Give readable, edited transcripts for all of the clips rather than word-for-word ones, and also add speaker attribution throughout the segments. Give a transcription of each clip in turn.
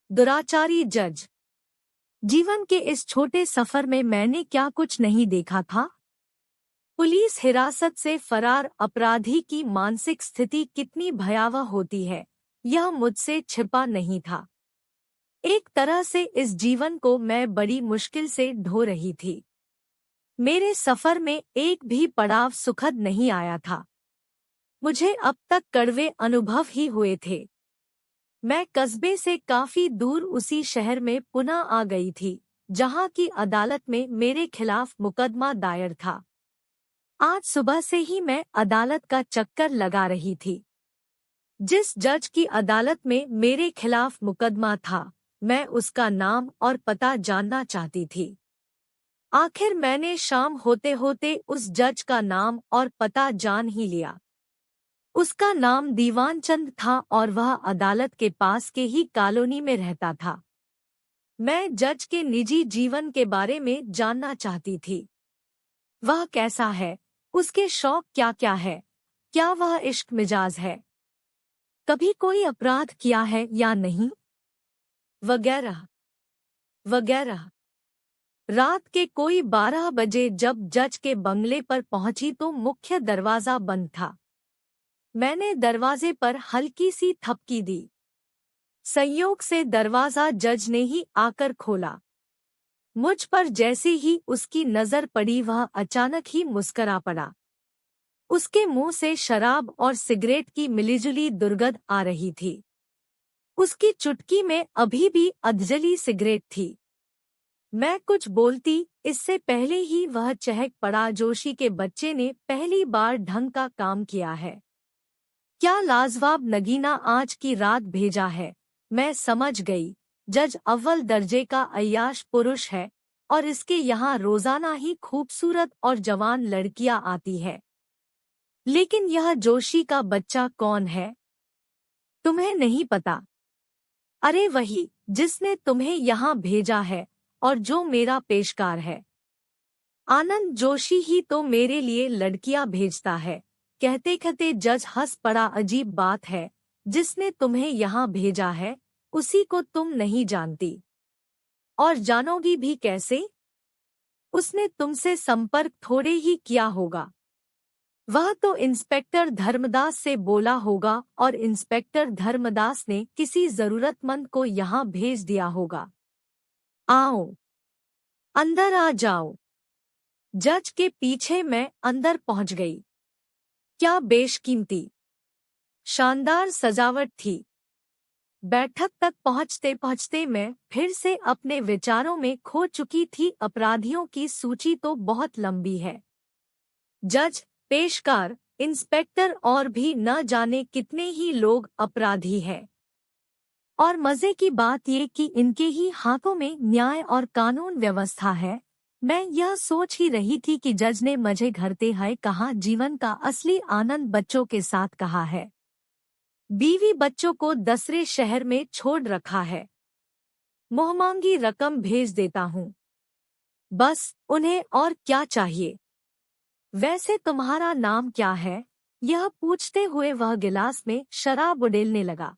Speaker 1: दुराचारी जज। जीवन के इस छोटे सफर में मैंने क्या कुछ नहीं देखा था। पुलिस हिरासत से फरार अपराधी की मानसिक स्थिति कितनी भयावह होती है, यह मुझसे छिपा नहीं था। एक तरह से इस जीवन को मैं बड़ी मुश्किल से ढो रही थी। मेरे सफर में एक भी पड़ाव सुखद नहीं आया था। मुझे अब तक कड़वे अनुभव ही हुए थे। मैं कस्बे से काफी दूर उसी शहर में पुनः आ गई थी, जहां की अदालत में मेरे खिलाफ मुकदमा दायर था। आज सुबह से ही मैं अदालत का चक्कर लगा रही थी। जिस जज की अदालत में मेरे खिलाफ मुकदमा था, मैं उसका नाम और पता जानना चाहती थी। आखिर मैंने शाम होते होते उस जज का नाम और पता जान ही लिया। उसका नाम दीवान चंद था और वह अदालत के पास के ही कॉलोनी में रहता था। मैं जज के निजी जीवन के बारे में जानना चाहती थी। वह कैसा है, उसके शौक क्या क्या है, क्या वह इश्क मिजाज है, कभी कोई अपराध किया है या नहीं, वगैरह वगैरह। रात के कोई 12 बजे जब जज के बंगले पर पहुंची तो मुख्य दरवाजा बंद था। मैंने दरवाजे पर हल्की सी थपकी दी। संयोग से दरवाजा जज ने ही आकर खोला। मुझ पर जैसे ही उसकी नजर पड़ी वह अचानक ही मुस्करा पड़ा। उसके मुंह से शराब और सिगरेट की मिलीजुली दुर्गंध आ रही थी। उसकी चुटकी में अभी भी अधजली सिगरेट थी। मैं कुछ बोलती इससे पहले ही वह चहक पड़ा, जोशी के बच्चे ने पहली बार ढंग का काम किया है। क्या लाजवाब नगीना आज की रात भेजा है। मैं समझ गई, जज अव्वल दर्जे का अय्याश पुरुष है और इसके यहाँ रोजाना ही खूबसूरत और जवान लड़कियां आती है। लेकिन यह जोशी का बच्चा कौन है? तुम्हें नहीं पता? अरे वही, जिसने तुम्हें यहाँ भेजा है और जो मेरा पेशकार है। आनंद जोशी ही तो मेरे लिए लड़कियां भेजता है। कहते कहते जज हंस पड़ा। अजीब बात है, जिसने तुम्हें यहाँ भेजा है उसी को तुम नहीं जानती, और जानोगी भी कैसे? उसने तुमसे संपर्क थोड़े ही किया होगा। वह तो इंस्पेक्टर धर्मदास से बोला होगा और इंस्पेक्टर धर्मदास ने किसी जरूरतमंद को यहाँ भेज दिया होगा। आओ, अंदर आ जाओ। जज के पीछे मैं अंदर पहुंच गई। क्या बेशकीमती, शानदार सजावट थी। बैठक तक पहुंचते पहुंचते मैं फिर से अपने विचारों में खो चुकी थी। अपराधियों की सूची तो बहुत लंबी है। जज, पेशकार, इंस्पेक्टर और भी न जाने कितने ही लोग अपराधी हैं। और मजे की बात ये कि इनके ही हाथों में न्याय और कानून व्यवस्था है। मैं यह सोच ही रही थी कि जज ने मुझे घरते है कहा, जीवन का असली आनंद बच्चों के साथ कहा है। बीवी बच्चों को दूसरे शहर में छोड़ रखा है। मुहमांगी रकम भेज देता हूँ, बस उन्हें और क्या चाहिए। वैसे तुम्हारा नाम क्या है? यह पूछते हुए वह गिलास में शराब उड़ेलने लगा।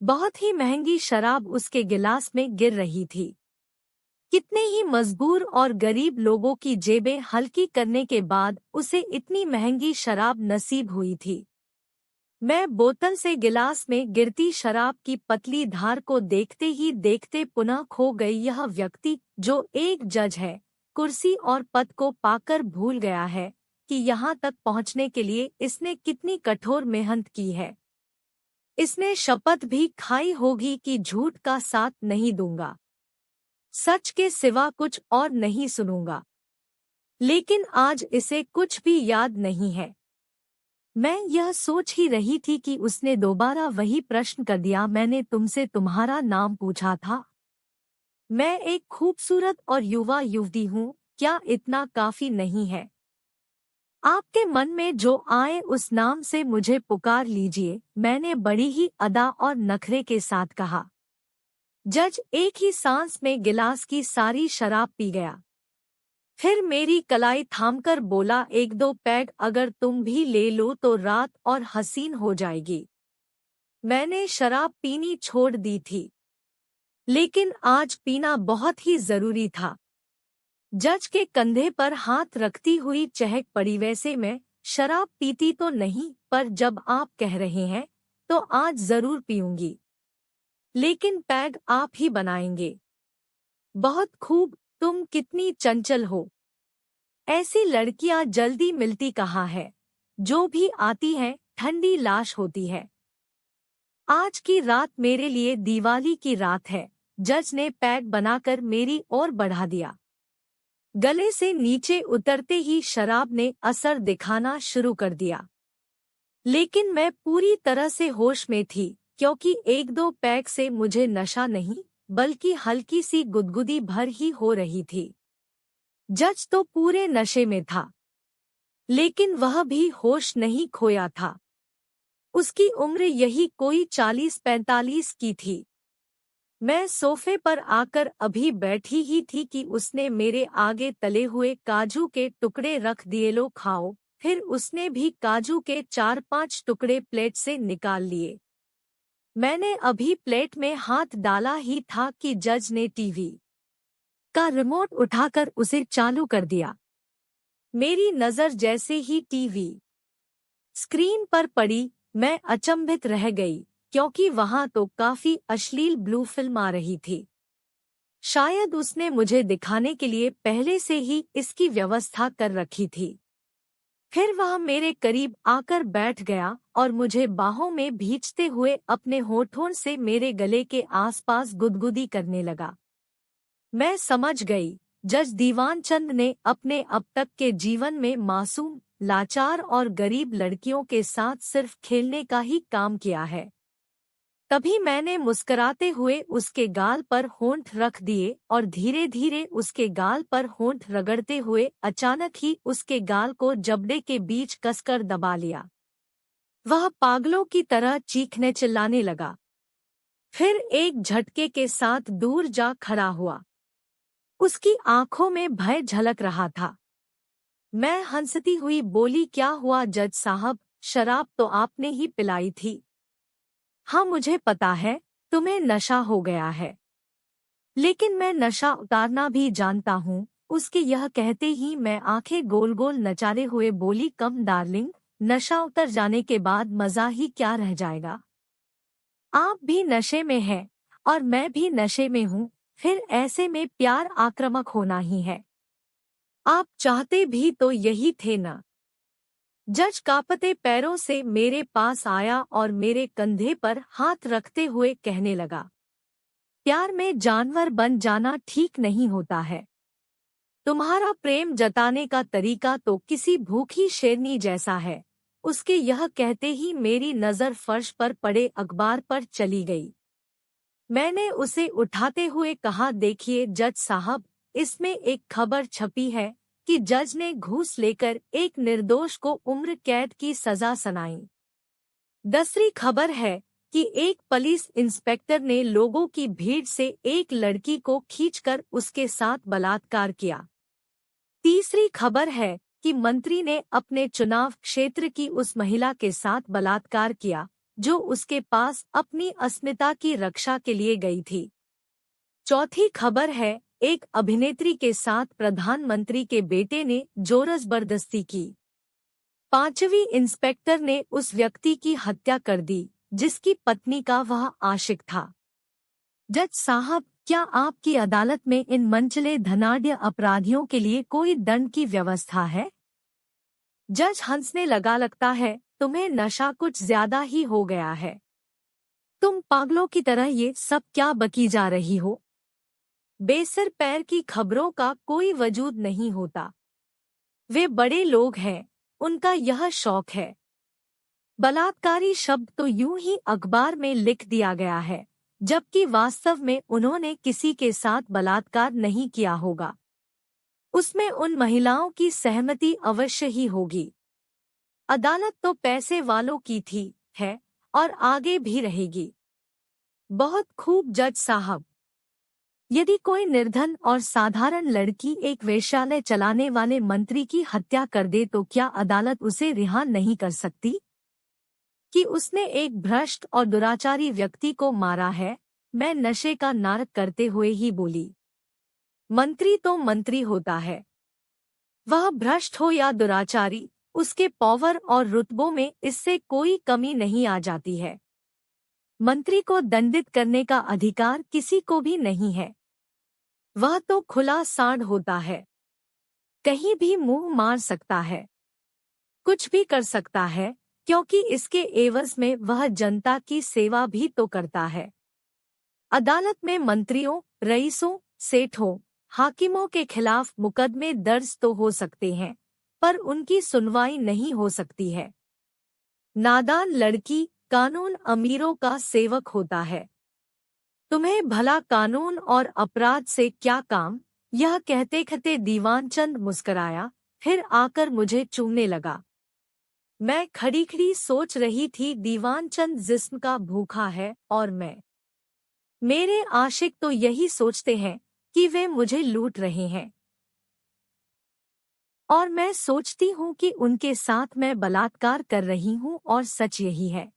Speaker 1: बहुत ही महंगी शराब उसके गिलास में गिर रही थी। कितने ही मजबूर और गरीब लोगों की जेबें हल्की करने के बाद उसे इतनी महंगी शराब नसीब हुई थी। मैं बोतल से गिलास में गिरती शराब की पतली धार को देखते ही देखते पुनः खो गई। यह व्यक्ति जो एक जज है, कुर्सी और पद को पाकर भूल गया है कि यहाँ तक पहुँचने के लिए इसने कितनी कठोर मेहनत की है। इसने शपथ भी खाई होगी कि झूठ का साथ नहीं दूंगा, सच के सिवा कुछ और नहीं सुनूंगा। लेकिन आज इसे कुछ भी याद नहीं है। मैं यह सोच ही रही थी कि उसने दोबारा वही प्रश्न कर दिया, मैंने तुमसे तुम्हारा नाम पूछा था। मैं एक खूबसूरत और युवा युवती हूँ, क्या इतना काफी नहीं है? आपके मन में जो आए उस नाम से मुझे पुकार लीजिए, मैंने बड़ी ही अदा और नखरे के साथ कहा। जज एक ही सांस में गिलास की सारी शराब पी गया। फिर मेरी कलाई थामकर बोला, एक दो पैग अगर तुम भी ले लो तो रात और हसीन हो जाएगी। मैंने शराब पीनी छोड़ दी थी। लेकिन आज पीना बहुत ही जरूरी था। जज के कंधे पर हाथ रखती हुई चहक पड़ी। वैसे मैं शराब पीती तो नहीं, पर जब आप कह रहे हैं तो आज जरूर पीऊंगी। लेकिन पैग आप ही बनाएंगे। बहुत खूब, तुम कितनी चंचल हो। ऐसी लड़कियां जल्दी मिलती कहाँ है। जो भी आती है ठंडी लाश होती है। आज की रात मेरे लिए दिवाली की रात है। जज ने पैग बनाकर मेरी ओर बढ़ा दिया। गले से नीचे उतरते ही शराब ने असर दिखाना शुरू कर दिया। लेकिन मैं पूरी तरह से होश में थी, क्योंकि एक दो पैग से मुझे नशा नहीं बल्कि हल्की सी गुदगुदी भर ही हो रही थी। जज तो पूरे नशे में था, लेकिन वह भी होश नहीं खोया था। उसकी उम्र यही कोई 40-45 की थी। मैं सोफे पर आकर अभी बैठी ही थी कि उसने मेरे आगे तले हुए काजू के टुकड़े रख दिए। लो खाओ। फिर उसने भी काजू के 4-5 टुकड़े प्लेट से निकाल लिए। मैंने अभी प्लेट में हाथ डाला ही था कि जज ने टीवी का रिमोट उठाकर उसे चालू कर दिया। मेरी नज़र जैसे ही टीवी स्क्रीन पर पड़ी, मैं अचंभित रह गई, क्योंकि वहां तो काफी अश्लील ब्लू फिल्म आ रही थी। शायद उसने मुझे दिखाने के लिए पहले से ही इसकी व्यवस्था कर रखी थी। फिर वह मेरे करीब आकर बैठ गया और मुझे बाहों में भींचते हुए अपने होठों से मेरे गले के आसपास गुदगुदी करने लगा। मैं समझ गई, जज दीवानचंद ने अपने अब तक के जीवन में मासूम, लाचार और गरीब लड़कियों के साथ सिर्फ खेलने का ही काम किया है। तभी मैंने मुस्कुराते हुए उसके गाल पर होंठ रख दिए और धीरे धीरे उसके गाल पर होंठ रगड़ते हुए अचानक ही उसके गाल को जबड़े के बीच कसकर दबा लिया। वह पागलों की तरह चीखने चिल्लाने लगा। फिर एक झटके के साथ दूर जा खड़ा हुआ। उसकी आंखों में भय झलक रहा था। मैं हंसती हुई बोली, क्या हुआ जज साहब, शराब तो आपने ही पिलाई थी। हाँ, मुझे पता है तुम्हें नशा हो गया है, लेकिन मैं नशा उतारना भी जानता हूँ। उसके यह कहते ही मैं आंखें गोल गोल नचारे हुए बोली, कम डार्लिंग, नशा उतर जाने के बाद मजा ही क्या रह जाएगा। आप भी नशे में हैं और मैं भी नशे में हूँ, फिर ऐसे में प्यार आक्रामक होना ही है। आप चाहते भी तो यही थे ना। जज कांपते पैरों से मेरे पास आया और मेरे कंधे पर हाथ रखते हुए कहने लगा, प्यार में जानवर बन जाना ठीक नहीं होता है। तुम्हारा प्रेम जताने का तरीका तो किसी भूखी शेरनी जैसा है। उसके यह कहते ही मेरी नज़र फर्श पर पड़े अखबार पर चली गई। मैंने उसे उठाते हुए कहा, देखिए जज साहब, इसमें एक खबर छपी है कि जज ने घूस लेकर एक निर्दोष को उम्र कैद की सजा सुनाई। दूसरी खबर है कि एक पुलिस इंस्पेक्टर ने लोगों की भीड़ से एक लड़की को खींचकर उसके साथ बलात्कार किया। तीसरी खबर है कि मंत्री ने अपने चुनाव क्षेत्र की उस महिला के साथ बलात्कार किया जो उसके पास अपनी अस्मिता की रक्षा के लिए गई थी। चौथी खबर है, एक अभिनेत्री के साथ प्रधानमंत्री के बेटे ने जोरजबरदस्ती की। पांचवी, इंस्पेक्टर ने उस व्यक्ति की हत्या कर दी जिसकी पत्नी का वह आशिक था। जज साहब, क्या आपकी अदालत में इन मनचले धनाढ्य अपराधियों के लिए कोई दंड की व्यवस्था है? जज हंसने लगा, लगता है तुम्हें नशा कुछ ज्यादा ही हो गया है। तुम पागलों की तरह ये सब क्या बकी जा रही हो। बेसर पैर की खबरों का कोई वजूद नहीं होता। वे बड़े लोग हैं, उनका यह शौक है। बलात्कारी शब्द तो यूं ही अखबार में लिख दिया गया है, जबकि वास्तव में उन्होंने किसी के साथ बलात्कार नहीं किया होगा। उसमें उन महिलाओं की सहमति अवश्य ही होगी। अदालत तो पैसे वालों की थी, है और आगे भी रहेगी। बहुत खूब जज साहब। यदि कोई निर्धन और साधारण लड़की एक वेश्यालय चलाने वाले मंत्री की हत्या कर दे तो क्या अदालत उसे रिहा नहीं कर सकती कि उसने एक भ्रष्ट और दुराचारी व्यक्ति को मारा है? मैं नशे का नाटक करते हुए ही बोली। मंत्री तो मंत्री होता है, वह भ्रष्ट हो या दुराचारी, उसके पावर और रुतबों में इससे कोई कमी नहीं आ जाती है। मंत्री को दंडित करने का अधिकार किसी को भी नहीं है। वह तो खुला सांड होता है, कहीं भी मुंह मार सकता है, कुछ भी कर सकता है, क्योंकि इसके एवज में वह जनता की सेवा भी तो करता है। अदालत में मंत्रियों, रईसों, सेठों, हाकिमों के खिलाफ मुकदमे दर्ज तो हो सकते हैं, पर उनकी सुनवाई नहीं हो सकती है। नादान लड़की, कानून अमीरों का सेवक होता है। तुम्हें भला कानून और अपराध से क्या काम? यह कहते कहते दीवानचंद मुस्कराया, फिर आकर मुझे चूमने लगा। मैं खड़ी खड़ी सोच रही थी, दीवानचंद जिस्म का भूखा है और मेरे आशिक तो यही सोचते हैं कि वे मुझे लूट रहे हैं, और मैं सोचती हूँ कि उनके साथ मैं बलात्कार कर रही हूँ, और सच यही है।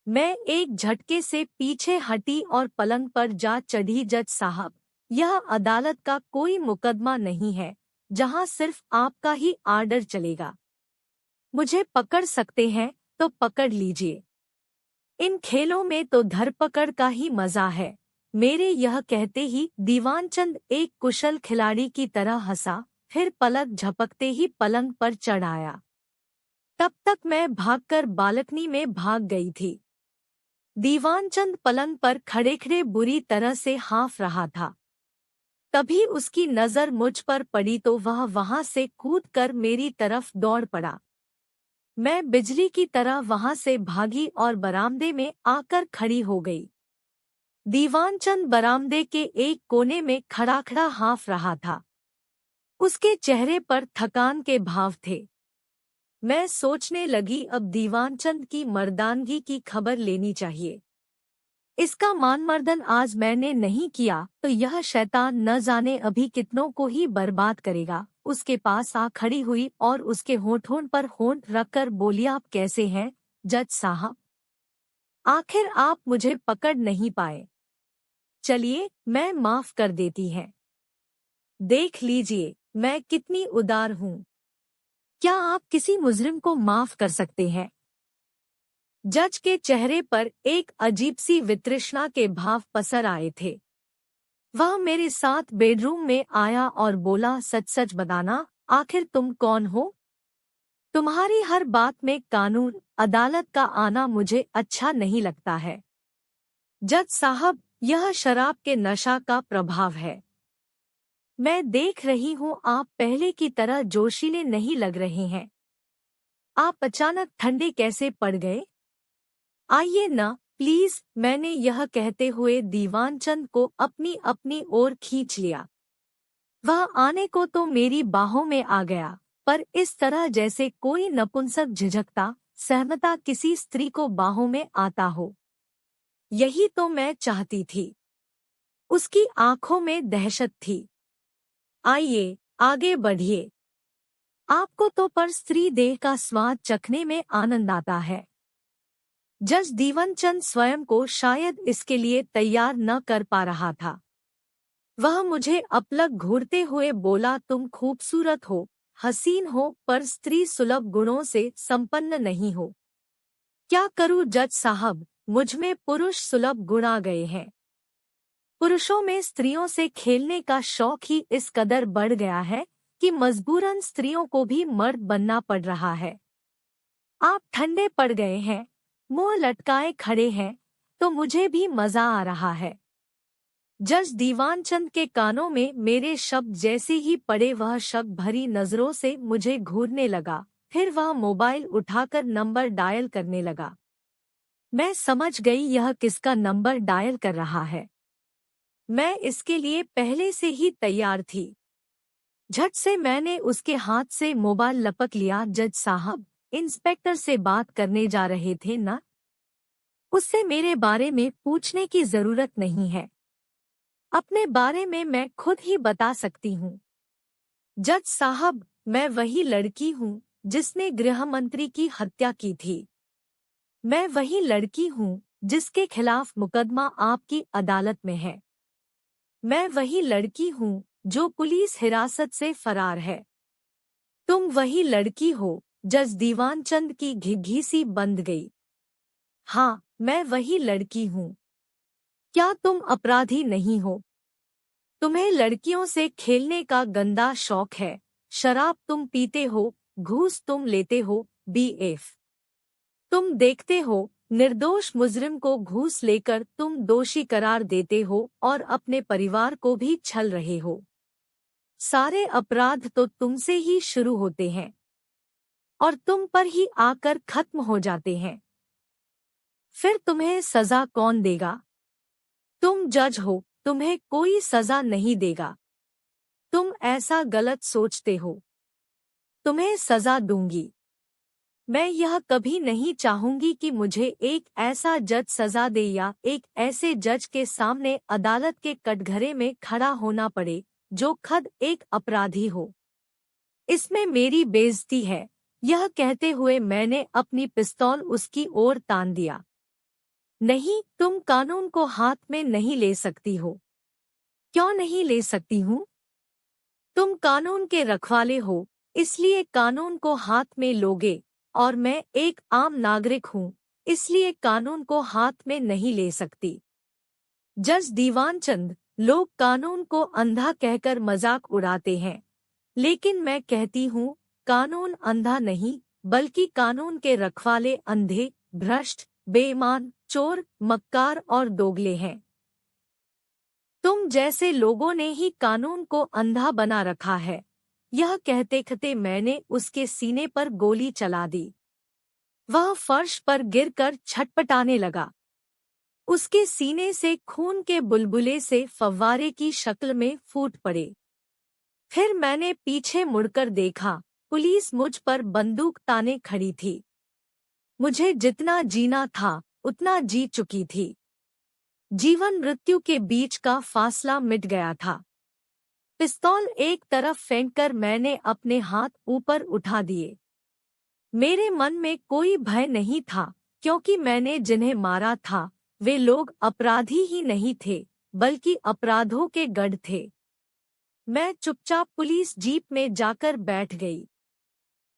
Speaker 1: मैं एक झटके से पीछे हटी और पलंग पर जा चढ़ी। जज साहब, यह अदालत का कोई मुकदमा नहीं है जहाँ सिर्फ आपका ही आर्डर चलेगा। मुझे पकड़ सकते हैं तो पकड़ लीजिए। इन खेलों में तो धरपकड़ का ही मजा है। मेरे यह कहते ही दीवानचंद एक कुशल खिलाड़ी की तरह हंसा, फिर पलक झपकते ही पलंग पर चढ़ आया। तब तक मैं भागकर बालकनी में भाग गई थी। दीवानचंद पलंग पर खड़े खड़े बुरी तरह से हाँफ रहा था। तभी उसकी नजर मुझ पर पड़ी तो वह वहां से कूदकर मेरी तरफ दौड़ पड़ा। मैं बिजली की तरह वहां से भागी और बरामदे में आकर खड़ी हो गई। दीवानचंद बरामदे के एक कोने में खड़ा खड़ा हाँफ रहा था। उसके चेहरे पर थकान के भाव थे। मैं सोचने लगी, अब दीवानचंद की मर्दानगी की खबर लेनी चाहिए। इसका मानमर्दन आज मैंने नहीं किया तो यह शैतान न जाने अभी कितनों को ही बर्बाद करेगा। उसके पास आ खड़ी हुई और उसके होठों पर होंठ रखकर बोली, आप कैसे हैं जज साहब? आखिर आप मुझे पकड़ नहीं पाए। चलिए, मैं माफ कर देती है। देख लीजिए मैं कितनी उदार हूँ। क्या आप किसी मुजरिम को माफ कर सकते हैं? जज के चेहरे पर एक अजीब सी वितृष्णा के भाव पसर आए थे। वह मेरे साथ बेडरूम में आया और बोला, सच सच बताना, आखिर तुम कौन हो? तुम्हारी हर बात में कानून, अदालत का आना मुझे अच्छा नहीं लगता है। जज साहब, यह शराब के नशा का प्रभाव है। मैं देख रही हूँ आप पहले की तरह जोशीले नहीं लग रहे हैं। आप अचानक ठंडे कैसे पड़ गए? आइए ना प्लीज। मैंने यह कहते हुए दीवानचंद को अपनी अपनी ओर खींच लिया। वह आने को तो मेरी बाहों में आ गया, पर इस तरह जैसे कोई नपुंसक झिझकता सहमता किसी स्त्री को बाहों में आता हो। यही तो मैं चाहती थी। उसकी आंखों में दहशत थी। आइए आगे बढ़िए। आपको तो पर स्त्री देह का स्वाद चखने में आनंद आता है। जज दीवानचंद स्वयं को शायद इसके लिए तैयार न कर पा रहा था। वह मुझे अपलक घूरते हुए बोला, तुम खूबसूरत हो, हसीन हो, पर स्त्री सुलभ गुणों से संपन्न नहीं हो। क्या करूं जज साहब, मुझमें पुरुष सुलभ गुण आ गए हैं। पुरुषों में स्त्रियों से खेलने का शौक ही इस कदर बढ़ गया है कि मजबूरन स्त्रियों को भी मर्द बनना पड़ रहा है। आप ठंडे पड़ गए हैं, मुंह लटकाए खड़े हैं, तो मुझे भी मजा आ रहा है। जज दीवानचंद के कानों में मेरे शब्द जैसे ही पड़े वह शक भरी नजरों से मुझे घूरने लगा। फिर वह मोबाइल उठाकर नंबर डायल करने लगा। मैं समझ गई यह किसका नंबर डायल कर रहा है। मैं इसके लिए पहले से ही तैयार थी। झट से मैंने उसके हाथ से मोबाइल लपक लिया। जज साहब, इंस्पेक्टर से बात करने जा रहे थे ना? उससे मेरे बारे में पूछने की जरूरत नहीं है। अपने बारे में मैं खुद ही बता सकती हूँ। जज साहब, मैं वही लड़की हूँ जिसने गृह मंत्री की हत्या की थी। मैं वही लड़की हूँ जिसके खिलाफ मुकदमा आपकी अदालत में है। मैं वही लड़की हूँ जो पुलिस हिरासत से फरार है। तुम वही लड़की हो जज दीवानचंद की घिघीसी बंद गई। हाँ, मैं वही लड़की हूँ। क्या तुम अपराधी नहीं हो? तुम्हें लड़कियों से खेलने का गंदा शौक है। शराब तुम पीते हो, घूस तुम लेते हो, बीएफ तुम देखते हो, निर्दोष मुजरिम को घूस लेकर तुम दोषी करार देते हो और अपने परिवार को भी छल रहे हो। सारे अपराध तो तुमसे ही शुरू होते हैं और तुम पर ही आकर खत्म हो जाते हैं। फिर तुम्हें सजा कौन देगा? तुम जज हो, तुम्हें कोई सजा नहीं देगा। तुम ऐसा गलत सोचते हो। तुम्हें सजा दूंगी। मैं यह कभी नहीं चाहूंगी कि मुझे एक ऐसा जज सजा दे या एक ऐसे जज के सामने अदालत के कटघरे में खड़ा होना पड़े जो खुद एक अपराधी हो। इसमें मेरी बेइज्जती है। यह कहते हुए मैंने अपनी पिस्तौल उसकी ओर तान दिया। नहीं, तुम कानून को हाथ में नहीं ले सकती हो। क्यों नहीं ले सकती हूँ? तुम कानून के रखवाले हो, इसलिए कानून को हाथ में लोगे, और मैं एक आम नागरिक हूँ, इसलिए कानून को हाथ में नहीं ले सकती। जज दीवानचंद, लोग कानून को अंधा कहकर मजाक उड़ाते हैं, लेकिन मैं कहती हूँ, कानून अंधा नहीं, बल्कि कानून के रखवाले अंधे, भ्रष्ट, बेईमान, चोर, मक्कार और दोगले हैं। तुम जैसे लोगों ने ही कानून को अंधा बना रखा है। यह कहते कहते मैंने उसके सीने पर गोली चला दी। वह फर्श पर गिरकर छटपटाने लगा। उसके सीने से खून के बुलबुले से फव्वारे की शक्ल में फूट पड़े। फिर मैंने पीछे मुड़कर देखा, पुलिस मुझ पर बंदूक ताने खड़ी थी। मुझे जितना जीना था उतना जी चुकी थी। जीवन मृत्यु के बीच का फासला मिट गया था। पिस्तौल एक तरफ फेंककर मैंने अपने हाथ ऊपर उठा दिए। मेरे मन में कोई भय नहीं था, क्योंकि मैंने जिन्हें मारा था वे लोग अपराधी ही नहीं थे, बल्कि अपराधों के गढ़ थे। मैं चुपचाप पुलिस जीप में जाकर बैठ गई।